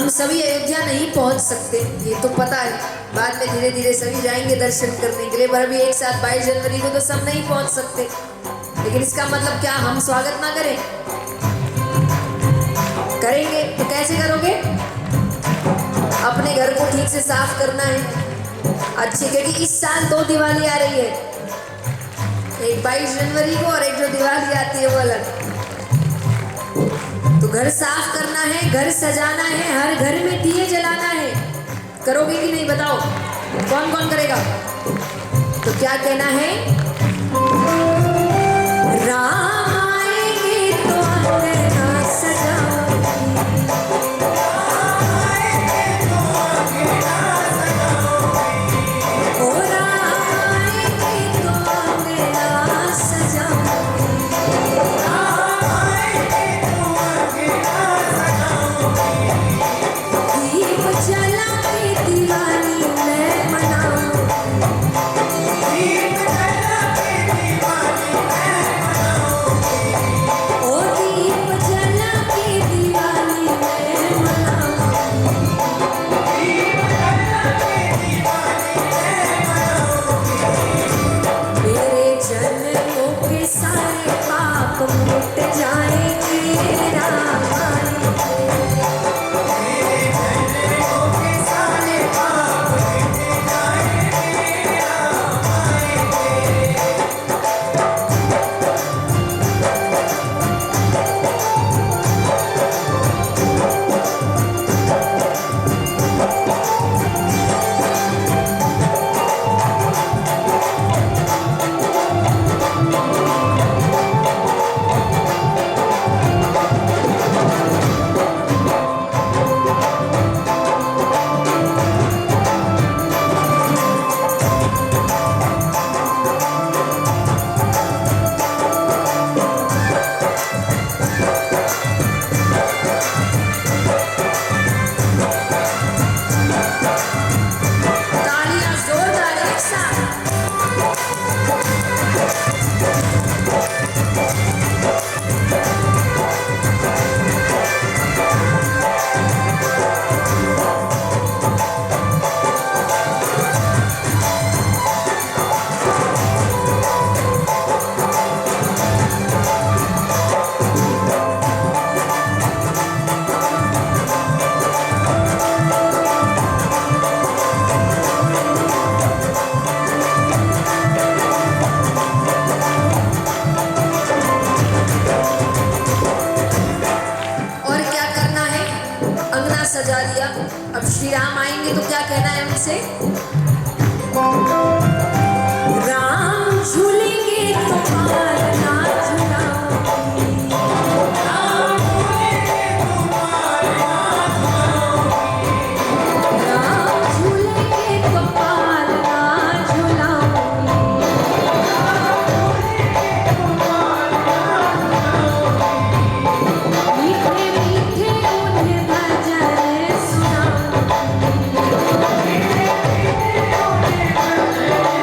हम सभी अयोध्या नहीं पहुंच सकते, ये तो पता है। बाद में धीरे धीरे सभी जाएंगे दर्शन करने के लिए, पर अभी एक साथ 22 जनवरी को तो सब नहीं पहुंच सकते। लेकिन इसका मतलब क्या हम स्वागत ना करें? करेंगे। तो कैसे करोगे? अपने घर को ठीक से साफ करना है अच्छे, क्योंकि इस साल 2 दिवाली आ रही है, एक 22 जनवरी को और एक जो दिवाली आती है वो अलग। तो घर साफ करना है, घर सजाना है, हर घर में दिए जलाना है। करोगे कि नहीं बताओ? कौन कौन करेगा? तो क्या कहना है? राम आएंगे तो अंगना सजाओगी, ओ राम आएंगे तो अंगना सजाओगी, दीप जला के दिवाली मैं मनाऊं, दीप जला के दिवाली मैं मनाऊंगी, ओ दीप जला के दिवाली मैं मनाऊंगी, दीप जला के दिवाली मैं मनाऊंगी। मेरे जन्मों के सारे पाप मिट जाएंगे, राम आएंगे, मेरे जन्मों के सारे पाप मिट जाएंगे, राम आएंगे। तालियां जोरदार एक साथ। और क्या करना है? अंगना सजा दिया। अब श्री राम आएंगे तो क्या कहना है उनसे? राम झूलेंगे तो पालना झुलाओगी, राम झूलेंगे तो पालना झुलाओगी, राम झूलेंगे तो पालना झुलाओगी, राम झूलेंगे तो पालना झुलाओगी। मीठे मीठे उन्हें भजन सुनाओगी, मीठे मीठे उन्हें भजन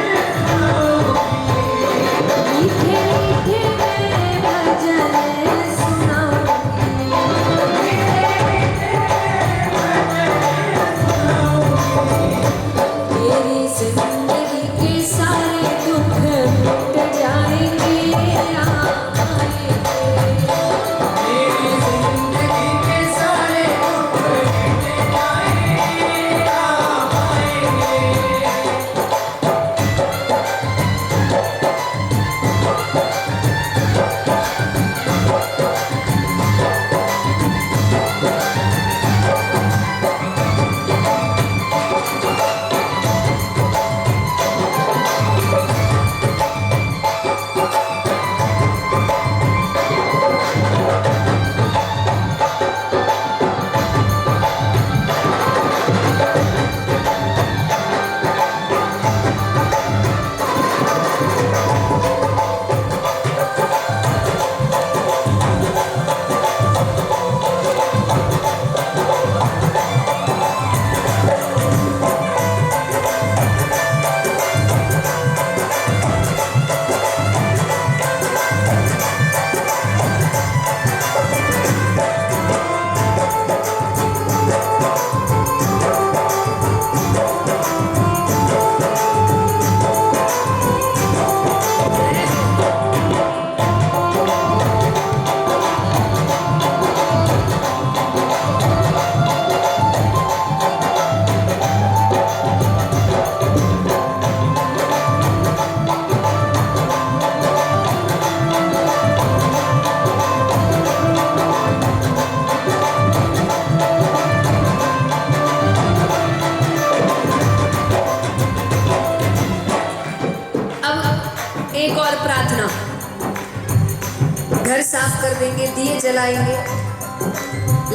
देंगे, दिए जलाएंगे,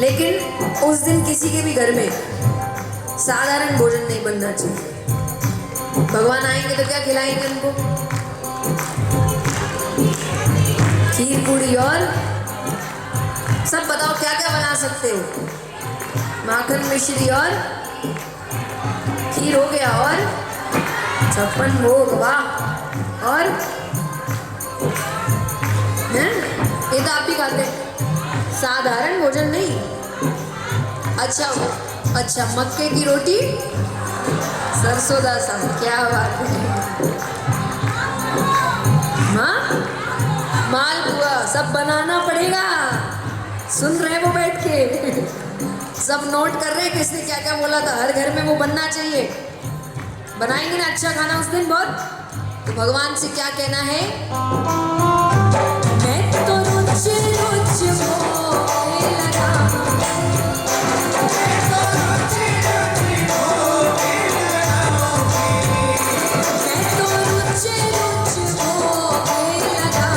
लेकिन उस दिन किसी के भी घर में साधारण भोजन नहीं बनना चाहिए। भगवान आएंगे तो क्या खिलाएंगे उनको? खीर पूड़ी और सब बताओ क्या क्या बना सकते हो? माखन मिश्री और खीर हो गया, और 56 भोग, वाह। और हैं? ये तो आप भी खाते हैं, साधारण भोजन नहीं। अच्छा, मक्के की रोटी, सरसों दा साग, क्या बात है। हाँ, मालपुआ सब बनाना पड़ेगा। सुन रहे वो बैठ के, सब नोट कर रहे हैं किसने क्या क्या बोला था। हर घर में वो बनना चाहिए। बनाएंगे ना अच्छा खाना उस दिन बहुत। तो भगवान से क्या कहना है? मैं तो रुच रुच भोगे लगा, मैं तो रुच रुच भोगे लगा, मैं तो रुच रुच भोगे लगा,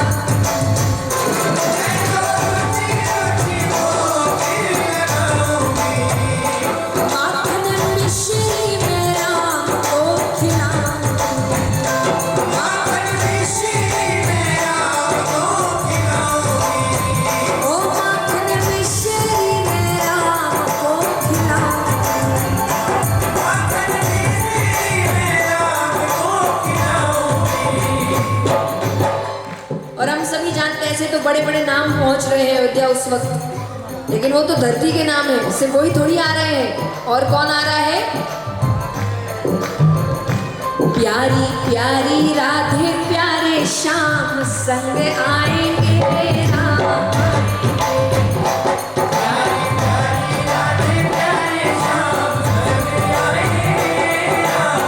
मैं तो रुच रुच भोगे लगा, माखन मिश्री में राम को खिलाऊं, माखन मिश्री में राम को खिलाऊं, ओ माखन मिश्री में राम को खिलाऊं, माखन मिश्री में राम को खिलाऊं। और हम सभी जानते हैं ऐसे तो बड़े बड़े नाम पहुंच रहे हैं अयोध्या उस वक्त, लेकिन वो तो धरती के नाम है, सिर्फ वही थोड़ी आ रहे हैं। और कौन आ रहा है? प्यारी प्यारी राधे प्यारे श्याम संग आएंगे राम, प्यारी प्यारी राधे प्यारे श्याम संग आएंगे राम,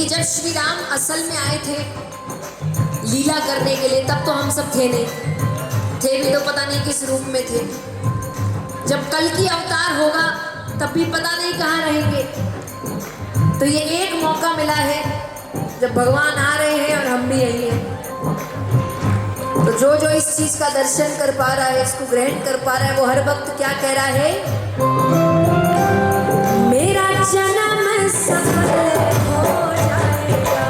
जब श्री राम असल में आए थे लीला करने के लिए, तब तो हम सब थे नहीं, थे भी तो पता नहीं किस रूप में थे। जब कल की अवतार होगा तब भी पता नहीं कहाँ रहेंगे। तो ये एक मौका मिला है जब भगवान आ रहे हैं और हम भी यही हैं। तो जो जो इस चीज का दर्शन कर पा रहा है, इसको ग्रहण कर पा रहा है, वो हर वक्त क्या कह रहा है? मेरा जन्म सफल हो जाएगा,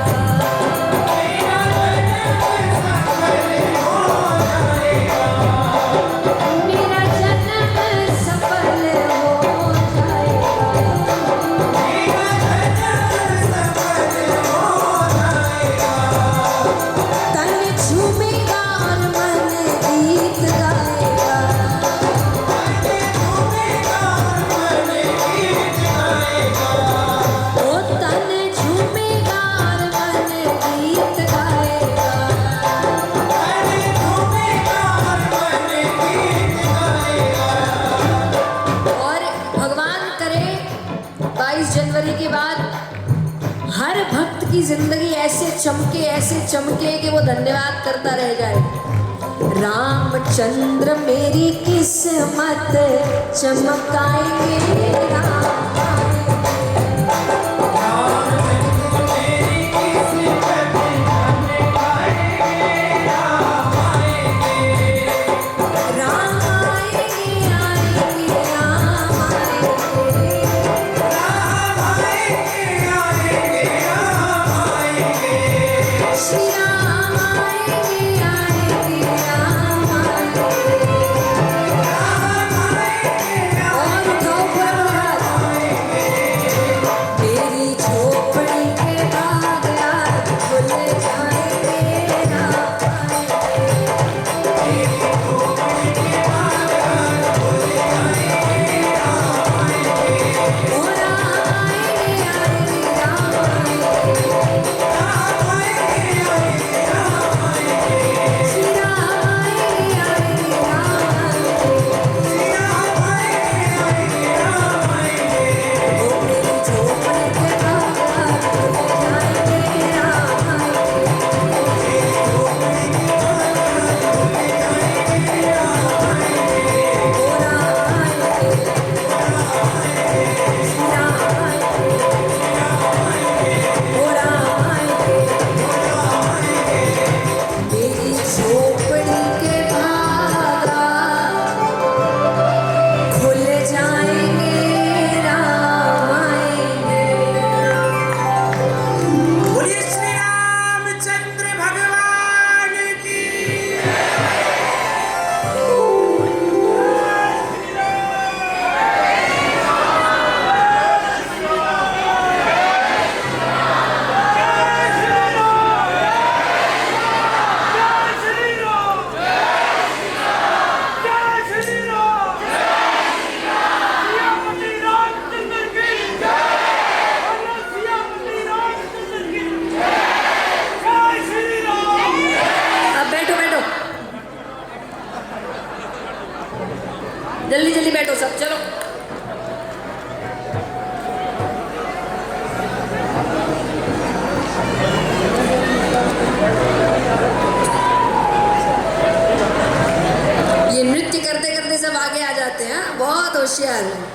मेरा जन्म सफल हो जाएगा, तन झूमेगा और मन गीत गाएगा, ओ तन झूमेगा और मन गीत गाएगा। और भगवान करे 22 जनवरी के बाद हर भक्त की जिंदगी ऐसे चमके कि वो धन्यवाद करता रह जाए। रामचंद्र मेरी किस्मत चमकाएंगे, राम सब, चलो। ये नृत्य करते करते सब आगे आ जाते हैं, बहुत होशियार है।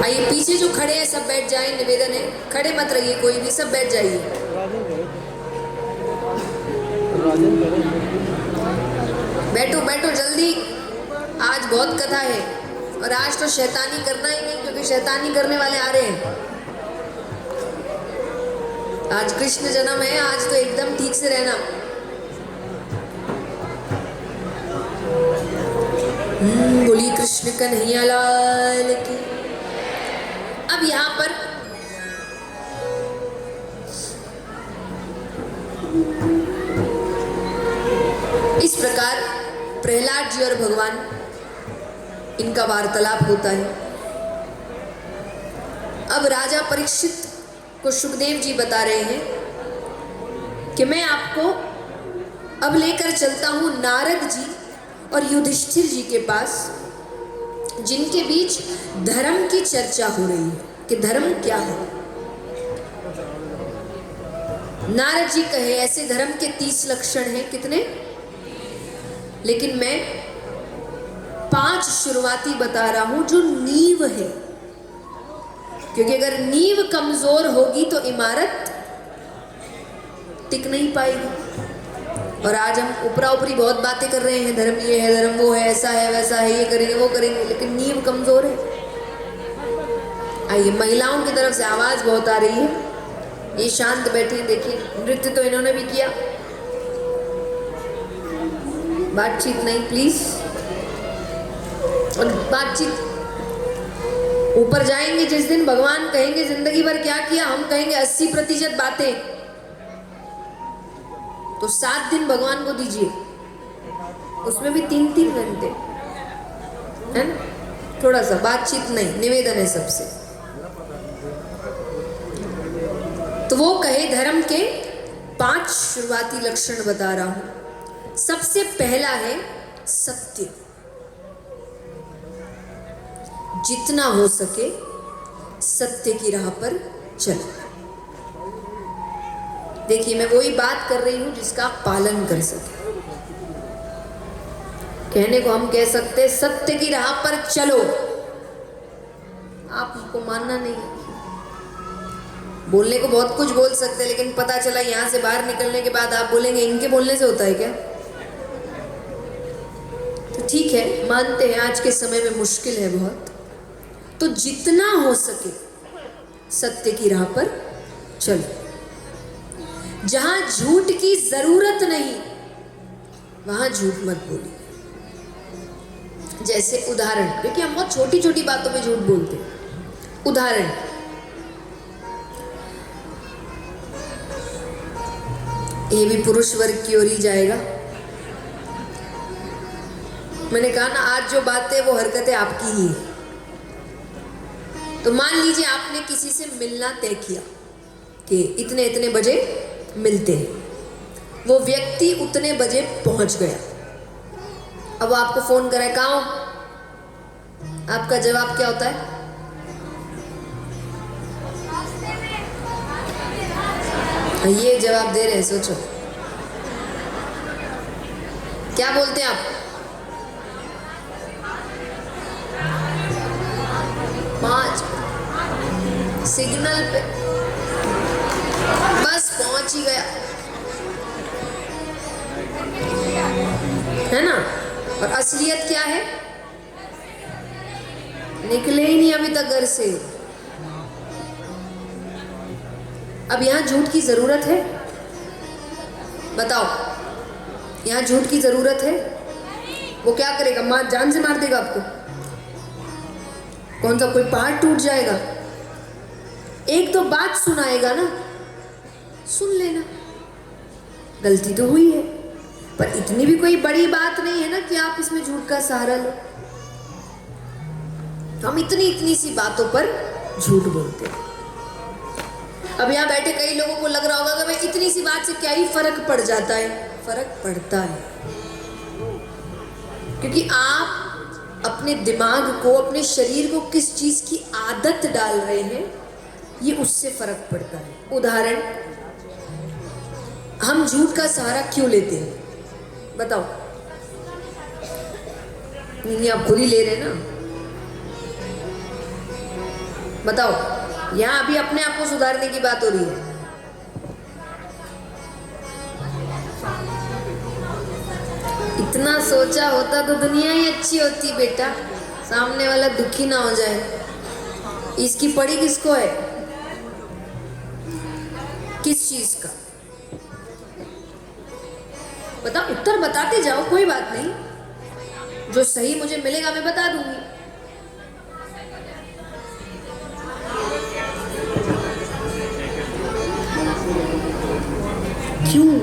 आइए, पीछे जो खड़े हैं सब बैठ जाएं, निवेदन है, खड़े मत रहिए कोई भी, सब बैठ जाइए। बैठो बैठो जल्दी, आज बहुत कथा है और आज तो शैतानी करना ही नहीं, क्योंकि शैतानी करने वाले आ रहे हैं। आज कृष्ण जन्म है, आज तो एकदम ठीक से रहना। बोली कृष्ण कन्हैया लाल की। अब यहां पर इस प्रकार प्रहलाद जी और भगवान, इनका वार्तालाप होता है। अब राजा परीक्षित को सुखदेव जी बता रहे हैं कि मैं आपको अब लेकर चलता हूं नारद जी और युधिष्ठिर जी के पास, जिनके बीच धर्म की चर्चा हो रही है कि धर्म क्या है। नारद जी कहे ऐसे धर्म के 30 लक्षण हैं। कितने? लेकिन मैं 5 शुरुआती बता रहा हूं जो नींव है, क्योंकि अगर नींव कमजोर होगी तो इमारत टिक नहीं पाएगी। और आज हम ऊपरा ऊपरी बहुत बातें कर रहे हैं, धर्म ये है, धर्म वो है, ऐसा है, वैसा है, ये करेंगे, वो करेंगे, लेकिन नींव कमजोर है। आइए, महिलाओं की तरफ से आवाज बहुत आ रही है। ये शांत बैठे, देखिए नृत्य तो इन्होंने भी किया, बातचीत नहीं प्लीज। और बातचीत ऊपर जाएंगे जिस दिन, भगवान कहेंगे जिंदगी भर क्या किया, हम कहेंगे 80% बातें, तो 7 दिन भगवान को दीजिए, उसमें भी 3-3 घंटे है ना। थोड़ा सा बातचीत नहीं, निवेदन है सबसे। तो वो कहे धर्म के 5 शुरुआती लक्षण बता रहा हूं। सबसे पहला है सत्य। जितना हो सके सत्य की राह पर चलो। देखिए, मैं वही बात कर रही हूं जिसका आप पालन कर सके। कहने को हम कह सकते हैं सत्य की राह पर चलो, आपको मानना नहीं है। बोलने को बहुत कुछ बोल सकते हैं, लेकिन पता चला यहां से बाहर निकलने के बाद आप बोलेंगे इनके बोलने से होता है क्या? तो ठीक है, मानते हैं आज के समय में मुश्किल है बहुत। तो जितना हो सके सत्य की राह पर चलो। जहां झूठ की जरूरत नहीं वहां झूठ मत बोलिए। जैसे उदाहरण, देखिए हम बहुत छोटी छोटी बातों में झूठ बोलते हैं। उदाहरण, ये भी पुरुष वर्ग की ओर ही जाएगा। मैंने कहा ना, आज जो बातें वो हरकतें आपकी ही है। तो मान लीजिए आपने किसी से मिलना तय किया कि इतने इतने बजे मिलते हैं, वो व्यक्ति उतने बजे पहुंच गया। अब वो आपको फोन करे, कहाँ हो? आपका जवाब क्या होता है? ये जवाब दे रहे हैं, सोचो क्या बोलते हैं आप? 5 सिग्नल पे, बस पहुंच ही गया, है ना। और असलियत क्या है? निकले ही नहीं अभी तक घर से। अब यहां झूठ की जरूरत है? बताओ, यहां झूठ की जरूरत है? वो क्या करेगा? मां जान से मार देगा आपको? कौन सा कोई पहाड़ टूट जाएगा? एक तो बात सुनाएगा ना, सुन लेना। गलती तो हुई है, पर इतनी भी कोई बड़ी बात नहीं है ना कि आप इसमें झूठ का सहारा लो। तो हम इतनी इतनी सी बातों पर झूठ बोलते हैं। अब यहाँ बैठे कई लोगों को लग रहा होगा कि भाई इतनी सी बात से क्या ही फर्क पड़ जाता है। फर्क पड़ता है, क्योंकि आप अपने दिमाग को, अपने शरीर को किस चीज की आदत डाल रहे हैं, ये उससे फर्क पड़ता है। उदाहरण, हम झूठ का सहारा क्यों लेते हैं बताओ? नहीं, आप खुद ही ले रहे ना। बताओ, यहां अभी अपने आप को सुधारने की बात हो रही है। इतना सोचा होता तो दुनिया ही अच्छी होती बेटा, सामने वाला दुखी ना हो जाए। इसकी पड़ी किसको है? किस चीज का? बता, उत्तर बताते जाओ, कोई बात नहीं। जो सही मुझे मिलेगा मैं बता दूंगी। क्यों?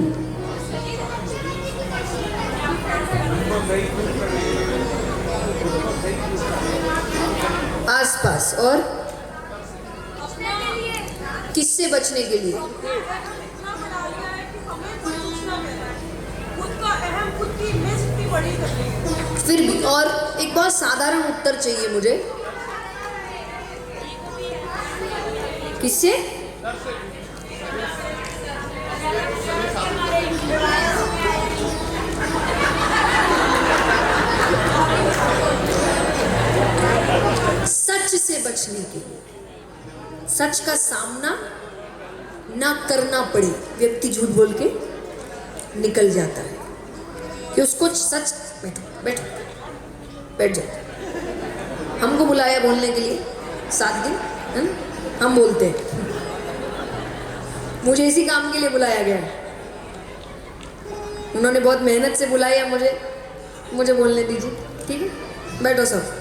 आसपास और किससे बचने के लिए? फिर भी और एक बहुत साधारण उत्तर चाहिए मुझे। किससे? सच से बचने के लिए। सच का सामना ना करना पड़े, व्यक्ति झूठ बोल के निकल जाता है कि उसको सच। बैठो बैठो, बैठ जाओ। हमको बुलाया बोलने के लिए 7 दिन, है ना? हम बोलते हैं। मुझे इसी काम के लिए बुलाया गया है। उन्होंने बहुत मेहनत से बुलाया मुझे बोलने दीजिए, ठीक है? बैठो सब।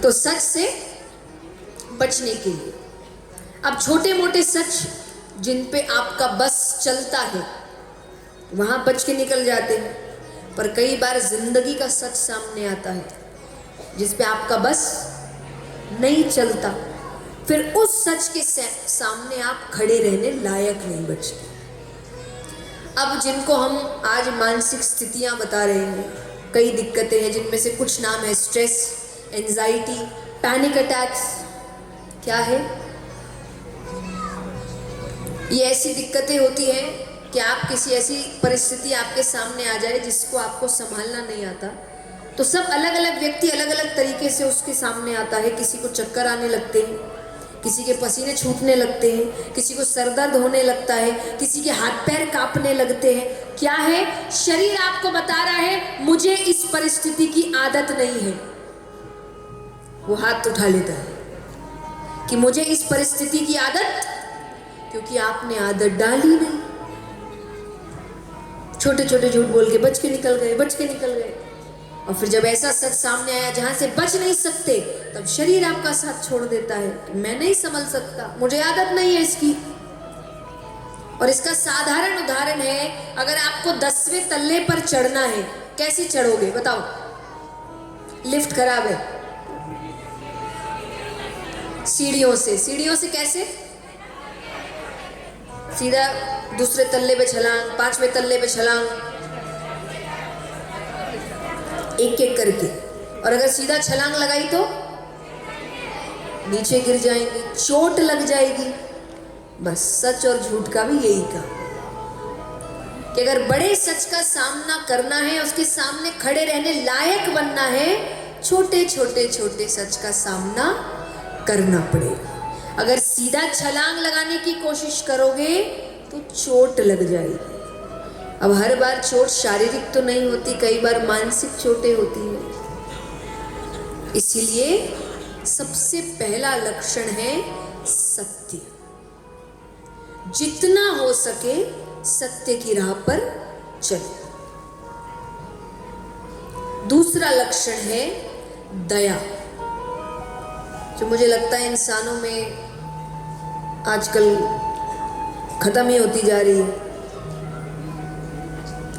तो सच से बचने के लिए अब छोटे मोटे सच जिन पे आपका बस चलता है वहां बच के निकल जाते हैं, पर कई बार जिंदगी का सच सामने आता है जिस पे आपका बस नहीं चलता, फिर उस सच के सामने आप खड़े रहने लायक नहीं बचते। अब जिनको हम आज मानसिक स्थितियां बता रहे हैं, कई दिक्कतें हैं, जिनमें से कुछ नाम है स्ट्रेस, एंजाइटी, पैनिक अटैक्स। क्या है ये? ऐसी दिक्कतें होती हैं कि आप किसी ऐसी परिस्थिति आपके सामने आ जाए जिसको आपको संभालना नहीं आता, तो सब अलग अलग व्यक्ति अलग अलग तरीके से उसके सामने आता है। किसी को चक्कर आने लगते हैं, किसी के पसीने छूटने लगते हैं, किसी को सर दर्द होने लगता है, किसी के हाथ पैर कांपने लगते हैं। क्या है? शरीर आपको बता रहा है मुझे इस परिस्थिति की आदत नहीं है। वो हाथ उठा लेता है कि मुझे इस परिस्थिति की आदत, क्योंकि आपने आदत डाली नहीं। छोटे छोटे झूठ बोल के बच के निकल गए। और फिर जब ऐसा सच सामने आया जहां से बच नहीं सकते, तब शरीर आपका साथ छोड़ देता है कि मैं नहीं संभल सकता, मुझे आदत नहीं है इसकी। और इसका साधारण उदाहरण है, अगर आपको 10वें तल्ले पर चढ़ना है, कैसे चढ़ोगे बताओ? लिफ्ट खराब है, सीढ़ियों से कैसे? सीधा दूसरे तल्ले पे छलांग, 5वें तल्ले पे छलांग, एक एक करके। और अगर सीधा छलांग लगाई तो नीचे गिर जाएंगे, चोट लग जाएगी। बस सच और झूठ का भी यही काम कि अगर बड़े सच का सामना करना है, उसके सामने खड़े रहने लायक बनना है, छोटे छोटे सच का सामना करना पड़ेगा। अगर सीधा छलांग लगाने की कोशिश करोगे तो चोट लग जाएगी। अब हर बार चोट शारीरिक तो नहीं होती, कई बार मानसिक चोटें होती हैं। इसीलिए सबसे पहला लक्षण है सत्य। जितना हो सके सत्य की राह पर चलो। दूसरा लक्षण है दया, जो मुझे लगता है इंसानों में आजकल खत्म ही होती जा रही है।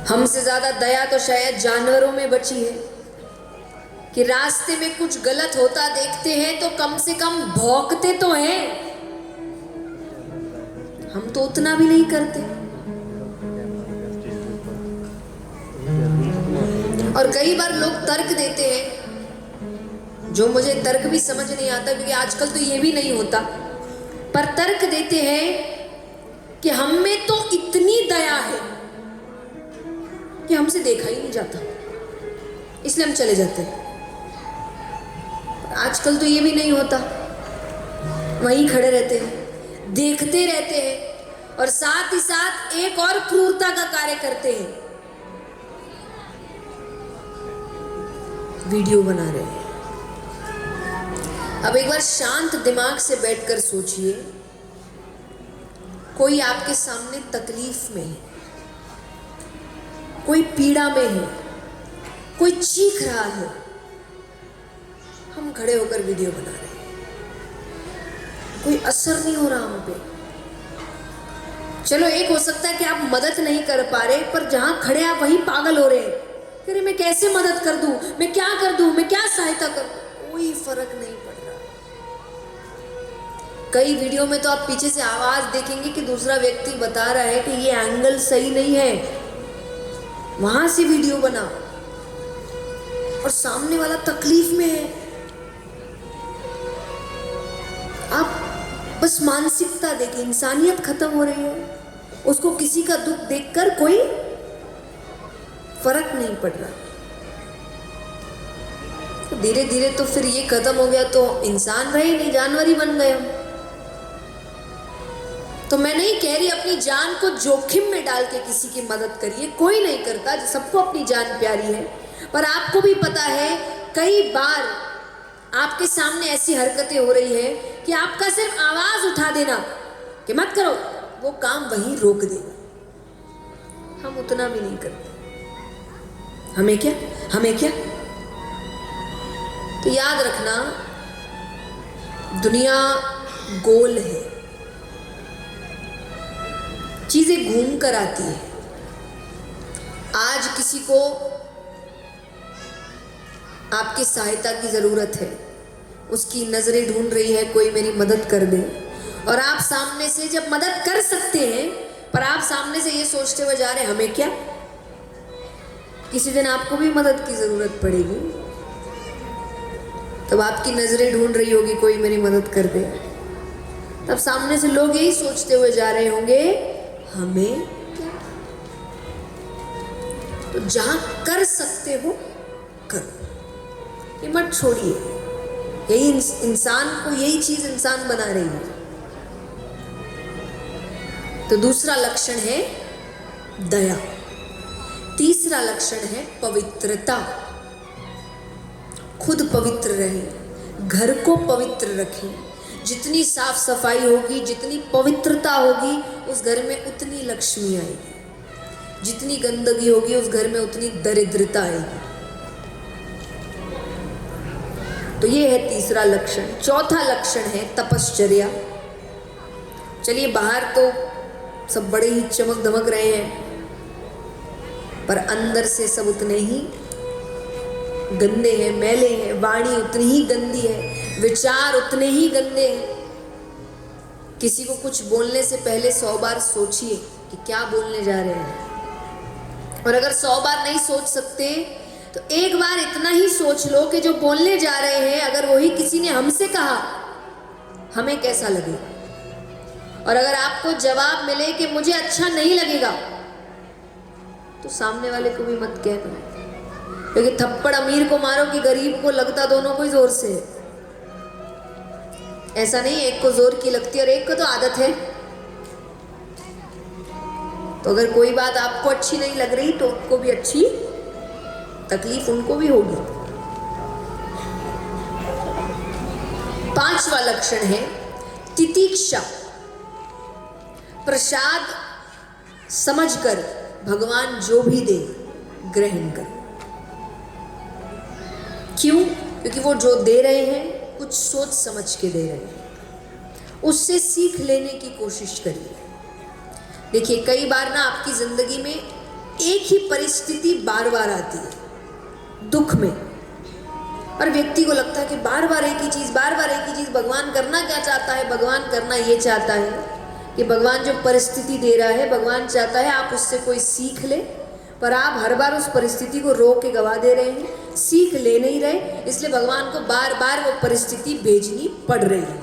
हमसे ज्यादा दया तो शायद जानवरों में बची है कि रास्ते में कुछ गलत होता देखते हैं तो कम से कम भौंकते तो हैं। हम तो उतना भी नहीं करते। और कई बार लोग तर्क देते हैं, जो मुझे तर्क भी समझ नहीं आता, क्योंकि आजकल तो ये भी नहीं होता, पर तर्क देते हैं कि हम में तो इतनी दया है कि हमसे देखा ही नहीं जाता, इसलिए हम चले जाते हैं। आजकल तो ये भी नहीं होता, वहीं खड़े रहते हैं, देखते रहते हैं और साथ ही साथ एक और क्रूरता का कार्य करते हैं, वीडियो बना रहे हैं। अब एक बार शांत दिमाग से बैठकर सोचिए, कोई आपके सामने तकलीफ में है, कोई पीड़ा में है, कोई चीख रहा है, हम खड़े होकर वीडियो बना रहे हैं, कोई असर नहीं हो रहा हम पे। चलो एक हो सकता है कि आप मदद नहीं कर पा रहे, पर जहां खड़े आप वहीं पागल हो रहे हैं, अरे मैं कैसे मदद कर दूं, मैं क्या कर दूं, मैं क्या सहायता करूं, कोई फर्क नहीं पड़ रहा। कई वीडियो में तो आप पीछे से आवाज देखेंगे कि दूसरा व्यक्ति बता रहा है कि ये एंगल सही नहीं है, वहां से वीडियो बना, और सामने वाला तकलीफ में है। आप बस मानसिकता देखिए, इंसानियत खत्म हो रही है, उसको किसी का दुख देखकर कोई फर्क नहीं पड़ रहा। तो धीरे धीरे तो फिर ये खत्म हो गया तो इंसान रहे नहीं, जानवर ही बन गए हम। तो मैं नहीं कह रही अपनी जान को जोखिम में डाल के किसी की मदद करिए, कोई नहीं करता, सबको अपनी जान प्यारी है। पर आपको भी पता है कई बार आपके सामने ऐसी हरकतें हो रही है कि आपका सिर्फ आवाज उठा देना कि मत करो, वो काम वहीं रोक देगा। हम उतना भी नहीं करते। हमें क्या, हमें क्या। तो याद रखना, दुनिया गोल है, चीजें घूम कर आती है। आज किसी को आपकी सहायता की जरूरत है, उसकी नजरें ढूंढ रही है कोई मेरी मदद कर दे, और आप सामने से जब मदद कर सकते हैं, पर आप सामने से ये सोचते हुए जा रहे हैं हमें क्या, किसी दिन आपको भी मदद की जरूरत पड़ेगी, तब आपकी नजरें ढूंढ रही होगी कोई मेरी मदद कर दे, तब सामने से लोग यही सोचते हुए जा रहे होंगे हमें क्या। तो जहां कर सकते हो करो, ये मत छोड़िए। यही इंसान को, यही चीज इंसान बना रही है। तो दूसरा लक्षण है दया। तीसरा लक्षण है पवित्रता। खुद पवित्र रहें, घर को पवित्र रखें। जितनी साफ सफाई होगी, जितनी पवित्रता होगी, उस घर में उतनी लक्ष्मी आएगी। जितनी गंदगी होगी, उस घर में उतनी दरिद्रता आएगी। तो ये है तीसरा लक्षण। चौथा लक्षण है तपश्चर्या। चलिए, बाहर तो सब बड़े ही चमक धमक रहे हैं, पर अंदर से सब उतने ही गंदे हैं, मैले हैं, वाणी उतनी ही गंदी है, विचार उतने ही गंदे हैं। किसी को कुछ बोलने से पहले 100 बार सोचिए कि क्या बोलने जा रहे हैं। और अगर 100 बार नहीं सोच सकते तो एक बार इतना ही सोच लो कि जो बोलने जा रहे हैं, अगर वही किसी ने हमसे कहा, हमें कैसा लगेगा। और अगर आपको जवाब मिले कि मुझे अच्छा नहीं लगेगा, तो सामने वाले को भी मत कहना, क्योंकि थप्पड़ अमीर को मारो कि गरीब को लगता दोनों को ही जोर से है। ऐसा नहीं, एक को जोर की लगती है और एक को तो आदत है। तो अगर कोई बात आपको अच्छी नहीं लग रही तो उनको भी अच्छी, तकलीफ उनको भी होगी। पांचवा लक्षण है तितिक्षा। प्रसाद समझकर भगवान जो भी दे ग्रहण कर। क्यों? क्योंकि वो जो दे रहे हैं कुछ सोच समझ के दे रहे हैं, उससे सीख लेने की कोशिश करिए। देखिए, कई बार ना आपकी जिंदगी में एक ही परिस्थिति बार बार आती है दुख में, और व्यक्ति को लगता है कि बार बार एक ही चीज़, बार बार एक ही चीज़। भगवान करना क्या चाहता है? भगवान करना ये चाहता है कि भगवान जो परिस्थिति दे रहा है, भगवान चाहता है आप उससे कोई सीख ले, पर आप हर बार उस परिस्थिति को रोक के गवा दे रहे हैं, सीख ले नहीं रहे, इसलिए भगवान को बार बार वो परिस्थिति भेजनी पड़ रही है।